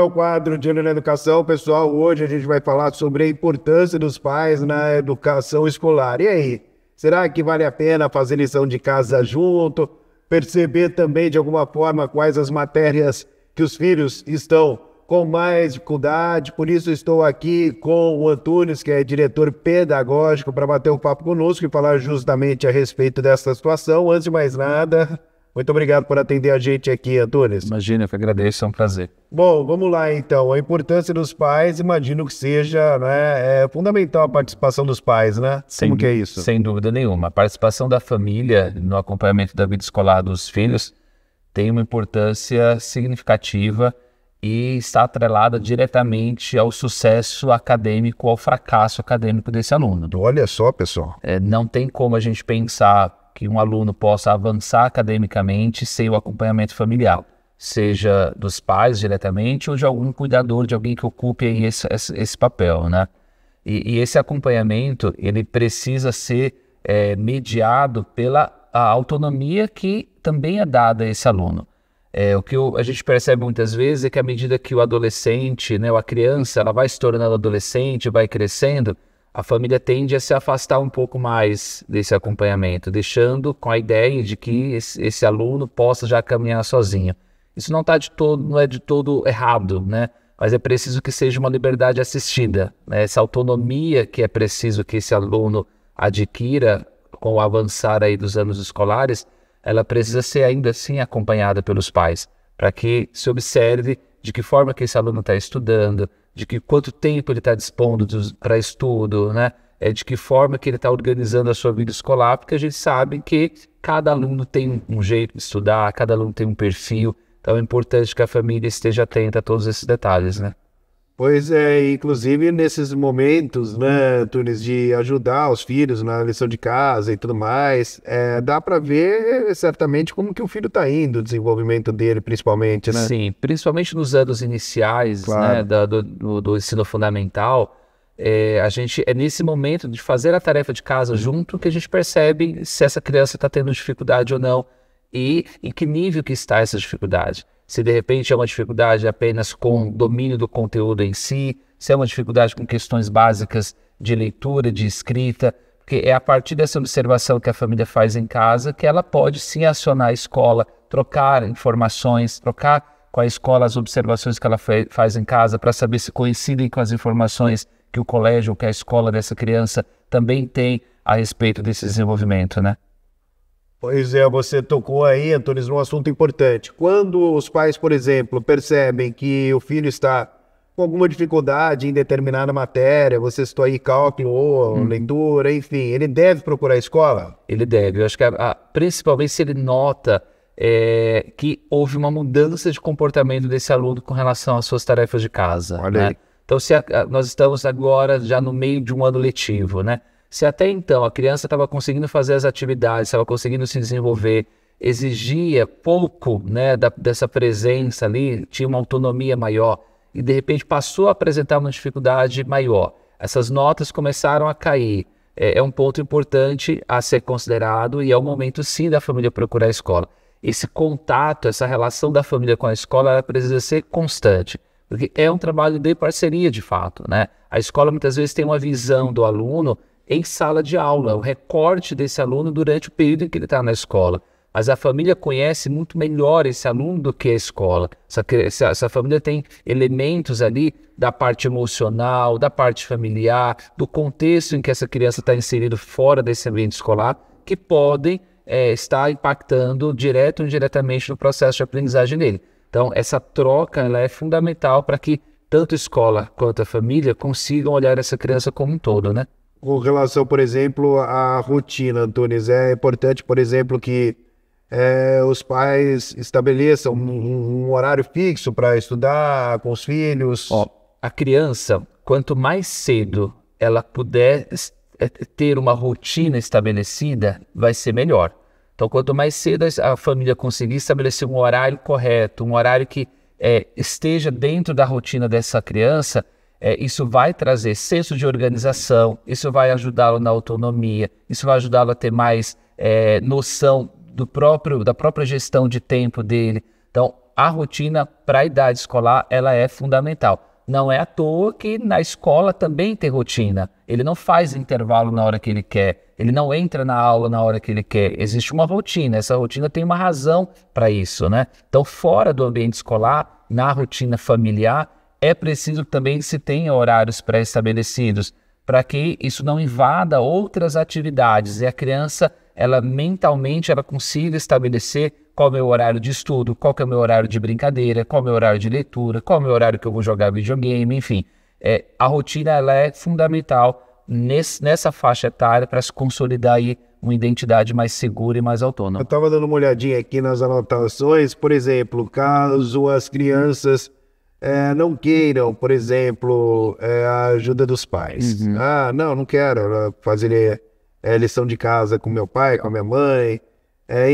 é o quadro de Olho na Educação, pessoal. Hoje a gente vai falar sobre a importância dos pais na educação escolar. E aí, será que vale a pena fazer lição de casa junto? Perceber também, de alguma forma, quais as matérias que os filhos estão com mais dificuldade? Por isso estou aqui com o Antunes, que é diretor pedagógico, para bater um papo conosco e falar justamente a respeito dessa situação. Antes de mais nada, muito obrigado por atender a gente aqui, Antunes. Imagina, eu que agradeço, é um prazer. Bom, vamos lá então. A importância dos pais, imagino que seja, né, fundamental a participação dos pais, né? Como que é isso? Sem dúvida nenhuma. A participação da família no acompanhamento da vida escolar dos filhos tem uma importância significativa e está atrelada diretamente ao sucesso acadêmico, ao fracasso acadêmico desse aluno. Olha só, pessoal. Não tem como a gente pensar que um aluno possa avançar academicamente sem o acompanhamento familiar, seja dos pais diretamente ou de algum cuidador, de alguém que ocupe aí esse papel, né? E esse acompanhamento, ele precisa ser mediado pela a autonomia que também é dada a esse aluno. O que a gente percebe muitas vezes é que à medida que o adolescente, né, ou a criança, ela vai se tornando adolescente, vai crescendo, a família tende a se afastar um pouco mais desse acompanhamento, deixando com a ideia de que esse aluno possa já caminhar sozinho. Isso não é de todo errado, né? Mas é preciso que seja uma liberdade assistida, né? Essa autonomia que é preciso que esse aluno adquira com o avançar aí dos anos escolares, ela precisa ser ainda assim acompanhada pelos pais, para que se observe de que forma que esse aluno está estudando, de que quanto tempo ele está dispondo para estudo, né? De que forma que ele está organizando a sua vida escolar, porque a gente sabe que cada aluno tem um jeito de estudar, cada aluno tem um perfil, então é importante que a família esteja atenta a todos esses detalhes, né? Pois é, inclusive nesses momentos, né, Antunes, de ajudar os filhos na lição de casa e tudo mais, dá para ver certamente como que o filho está indo, o desenvolvimento dele principalmente, né? Sim, principalmente nos anos iniciais, Claro. né, do ensino fundamental, a gente é nesse momento de fazer a tarefa de casa junto que a gente percebe se essa criança está tendo dificuldade ou não e em que nível que está essa dificuldade. Se de repente é uma dificuldade apenas com domínio do conteúdo em si, se é uma dificuldade com questões básicas de leitura, de escrita, porque é a partir dessa observação que a família faz em casa que ela pode sim acionar a escola, trocar informações, trocar com a escola as observações que ela faz em casa para saber se coincidem com as informações que o colégio ou que a escola dessa criança também tem a respeito desse desenvolvimento, né? Pois é, você tocou aí, Antunes, num assunto importante. Quando os pais, por exemplo, percebem que o filho está com alguma dificuldade em determinada matéria, você citou aí cálculo ou leitura, enfim, ele deve procurar a escola? Ele deve. Eu acho que principalmente se ele nota que houve uma mudança de comportamento desse aluno com relação às suas tarefas de casa. Olha né? aí. Então, nós estamos agora já no meio de um ano letivo, né? Se até então a criança estava conseguindo fazer as atividades, estava conseguindo se desenvolver, exigia pouco, né, dessa presença ali, tinha uma autonomia maior e de repente passou a apresentar uma dificuldade maior. Essas notas começaram a cair. É um ponto importante a ser considerado e é o momento sim da família procurar a escola. Esse contato, essa relação da família com a escola, ela precisa ser constante, porque é um trabalho de parceria de fato, né? A escola muitas vezes tem uma visão do aluno em sala de aula, o recorte desse aluno durante o período em que ele está na escola. Mas a família conhece muito melhor esse aluno do que a escola. Essa família tem elementos ali da parte emocional, da parte familiar, do contexto em que essa criança está inserida fora desse ambiente escolar, que podem estar impactando direto ou indiretamente no processo de aprendizagem dele. Então, essa troca ela é fundamental para que tanto a escola quanto a família consigam olhar essa criança como um todo, né? Com relação, por exemplo, à rotina, Antunes, é importante, por exemplo, que os pais estabeleçam um horário fixo para estudar com os filhos. A criança, quanto mais cedo ela puder ter uma rotina estabelecida, vai ser melhor. Então, quanto mais cedo a família conseguir estabelecer um horário correto, um horário que esteja dentro da rotina dessa criança, isso vai trazer senso de organização, isso vai ajudá-lo na autonomia, isso vai ajudá-lo a ter mais noção da própria gestão de tempo dele. Então, a rotina para a idade escolar ela é fundamental. Não é à toa que na escola também tem rotina. Ele não faz intervalo na hora que ele quer. Ele não entra na aula na hora que ele quer. Existe uma rotina. Essa rotina tem uma razão para isso, né? Então, fora do ambiente escolar, na rotina familiar, é preciso também que se tenha horários pré-estabelecidos para que isso não invada outras atividades e a criança, ela mentalmente, ela consiga estabelecer qual é o meu horário de estudo, qual que é o meu horário de brincadeira, qual é o meu horário de leitura, qual é o meu horário que eu vou jogar videogame, enfim. A rotina ela é fundamental nessa faixa etária para se consolidar aí uma identidade mais segura e mais autônoma. Eu estava dando uma olhadinha aqui nas anotações, por exemplo, caso as crianças não queiram, por exemplo, a ajuda dos pais. Não quero fazer lição de casa com meu pai, com a minha mãe,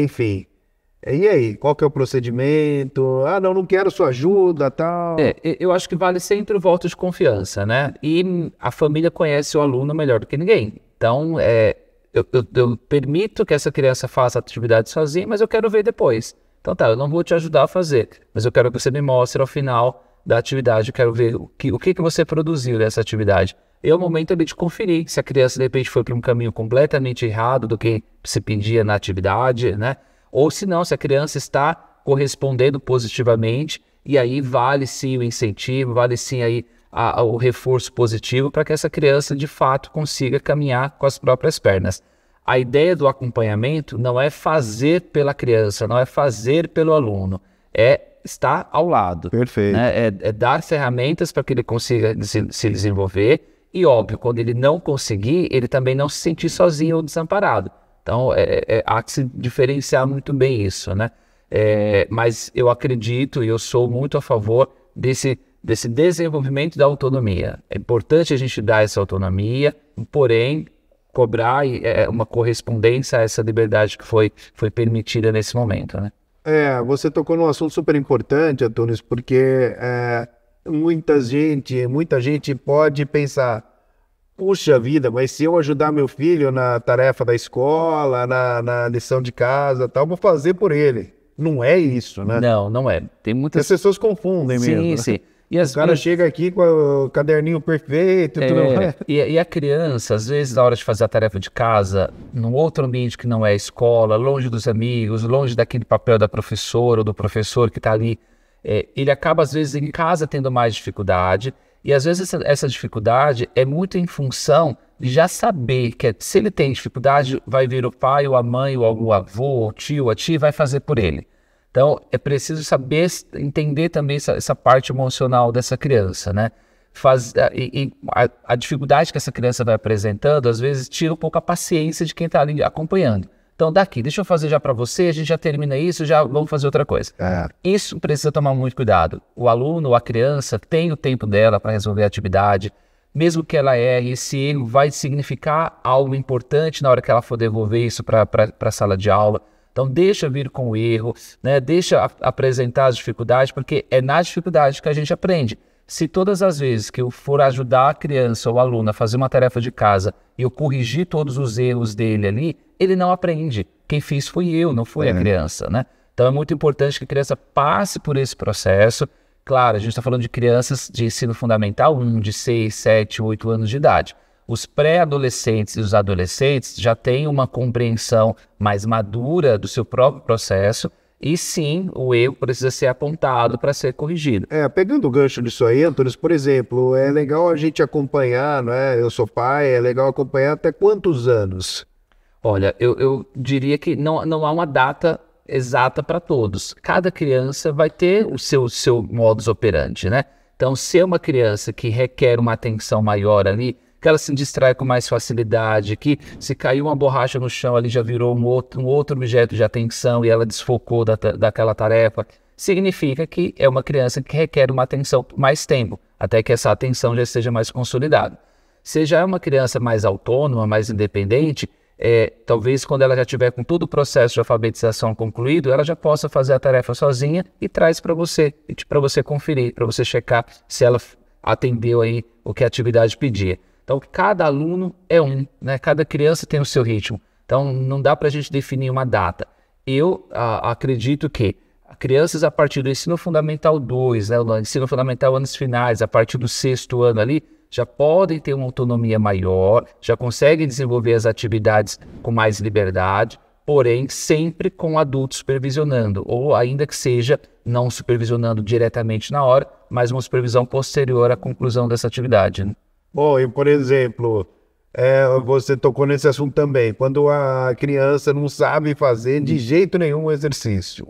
enfim. E aí, qual que é o procedimento? Não quero sua ajuda, tal. Eu acho que vale sempre o voto de confiança, né? E a família conhece o aluno melhor do que ninguém. Então, eu permito que essa criança faça a atividade sozinha, mas eu quero ver depois. Então tá, eu não vou te ajudar a fazer, mas eu quero que você me mostre ao final da atividade, eu quero ver o que você produziu dessa atividade. É o momento ali de conferir se a criança de repente foi para um caminho completamente errado do que se pedia na atividade, né? Ou se não, se a criança está correspondendo positivamente, e aí vale sim o incentivo, vale sim aí o reforço positivo para que essa criança de fato consiga caminhar com as próprias pernas. A ideia do acompanhamento não é fazer pela criança, não é fazer pelo aluno, é estar ao lado. Perfeito. Né? É dar ferramentas para que ele consiga se desenvolver e, óbvio, quando ele não conseguir, ele também não se sentir sozinho ou desamparado. Então, há que se diferenciar muito bem isso, né? Mas eu acredito e eu sou muito a favor desse desenvolvimento da autonomia. É importante a gente dar essa autonomia, porém, cobrar uma correspondência a essa liberdade que foi permitida nesse momento, né? Você tocou num assunto super importante, Antônio, porque muita gente pode pensar: puxa vida, mas se eu ajudar meu filho na tarefa da escola, na lição de casa, tal, vou fazer por ele. Não é isso, né? Não é. Tem muitas... As pessoas confundem mesmo. Sim. O cara chega aqui com o caderninho perfeito e tudo mais. E a criança, às vezes, na hora de fazer a tarefa de casa, num outro ambiente que não é a escola, longe dos amigos, longe daquele papel da professora ou do professor que está ali, ele acaba, às vezes, em casa tendo mais dificuldade. E, às vezes, essa dificuldade é muito em função de já saber que se ele tem dificuldade, vai vir o pai, ou a mãe, ou o avô, o tio, a tia, vai fazer por ele. Então, é preciso saber, entender também essa parte emocional dessa criança, né? A dificuldade que essa criança vai apresentando, às vezes, tira um pouco a paciência de quem está ali acompanhando. Então, deixa eu fazer já para você, a gente já termina isso, já vamos fazer outra coisa. Isso precisa tomar muito cuidado. O aluno, a criança, tem o tempo dela para resolver a atividade, mesmo que ela erre, esse erro vai significar algo importante na hora que ela for devolver isso para a sala de aula. Então, deixa vir com o erro, né? Deixa apresentar as dificuldades, porque é na dificuldade que a gente aprende. Se todas as vezes que eu for ajudar a criança ou o aluno a fazer uma tarefa de casa e eu corrigir todos os erros dele ali, ele não aprende. Quem fez foi eu, não foi a criança, né? Então, é muito importante que a criança passe por esse processo. Claro, a gente está falando de crianças de ensino fundamental 1, de 6, 7, 8 anos de idade. Os pré-adolescentes e os adolescentes já têm uma compreensão mais madura do seu próprio processo e sim, o erro precisa ser apontado para ser corrigido. Pegando o gancho disso aí, Antônio, por exemplo, é legal a gente acompanhar, né? Eu sou pai, é legal acompanhar até quantos anos? Olha, eu diria que não há uma data exata para todos. Cada criança vai ter o seu modus operandi, né? Então, se é uma criança que requer uma atenção maior ali, que ela se distrai com mais facilidade, que se caiu uma borracha no chão, ali já virou um outro objeto de atenção e ela desfocou daquela tarefa, significa que é uma criança que requer uma atenção mais tempo, até que essa atenção já esteja mais consolidada. Se já é uma criança mais autônoma, mais independente, talvez quando ela já tiver com todo o processo de alfabetização concluído, ela já possa fazer a tarefa sozinha e traz para você conferir, para você checar se ela atendeu aí o que a atividade pedia. Então, cada aluno é né? Cada criança tem o seu ritmo. Então, não dá para a gente definir uma data. Eu acredito que crianças a partir do ensino fundamental 2, né, o ensino fundamental anos finais, a partir do 6º ano ali, já podem ter uma autonomia maior, já conseguem desenvolver as atividades com mais liberdade, porém sempre com adultos supervisionando, ou ainda que seja não supervisionando diretamente na hora, mas uma supervisão posterior à conclusão dessa atividade. Né? Bom, e por exemplo, você tocou nesse assunto também, quando a criança não sabe fazer de jeito nenhum o exercício,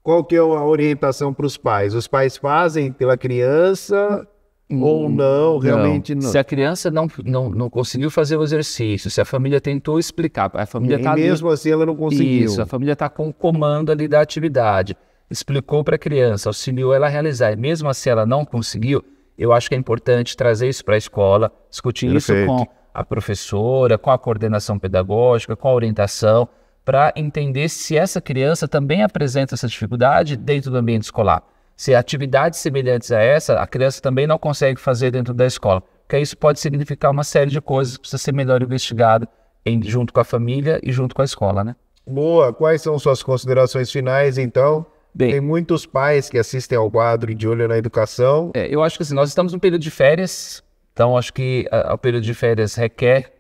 qual que é a orientação para os pais? Os pais fazem pela criança ou não, realmente não? Se a criança não conseguiu fazer o exercício, se a família tentou explicar, a família está mesmo assim ela não conseguiu. Isso, a família está com o comando ali da atividade, explicou para a criança, auxiliou ela a realizar, e mesmo assim ela não conseguiu, eu acho que é importante trazer isso para a escola, discutir isso com a professora, com a coordenação pedagógica, com a orientação, para entender se essa criança também apresenta essa dificuldade dentro do ambiente escolar. Se atividades semelhantes a essa, a criança também não consegue fazer dentro da escola. Porque isso pode significar uma série de coisas que precisa ser melhor investigado junto com a família e junto com a escola, né? Boa. Quais são suas considerações finais, então? Bem, tem muitos pais que assistem ao quadro De Olho na Educação. Eu acho que assim, nós estamos num período de férias, então acho que o período de férias requer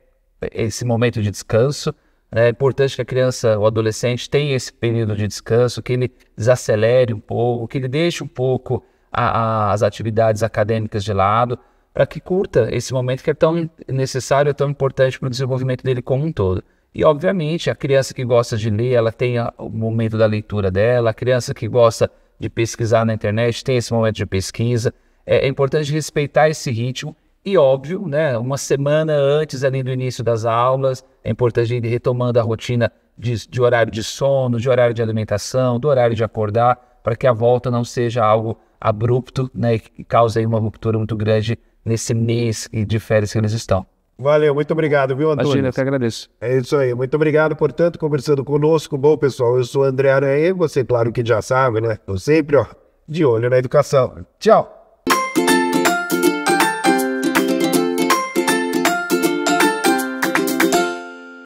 esse momento de descanso. É importante que a criança, o adolescente, tenha esse período de descanso, que ele desacelere um pouco, que ele deixe um pouco as atividades acadêmicas de lado, para que curta esse momento que é tão necessário, é tão importante para o desenvolvimento dele como um todo. E, obviamente, a criança que gosta de ler, ela tem o momento da leitura dela, a criança que gosta de pesquisar na internet tem esse momento de pesquisa. É importante respeitar esse ritmo. E óbvio, né, uma semana antes ali do início das aulas, é importante ir retomando a rotina de horário de sono, de horário de alimentação, do horário de acordar, para que a volta não seja algo abrupto, né, e que cause aí uma ruptura muito grande nesse mês de férias que eles estão. Valeu, muito obrigado, viu, Antônio? Imagina, eu que agradeço. É isso aí, muito obrigado, portanto, conversando conosco. Bom, pessoal, eu sou André Aranha, você claro que já sabe, né? Eu sempre, de olho na educação. Tchau!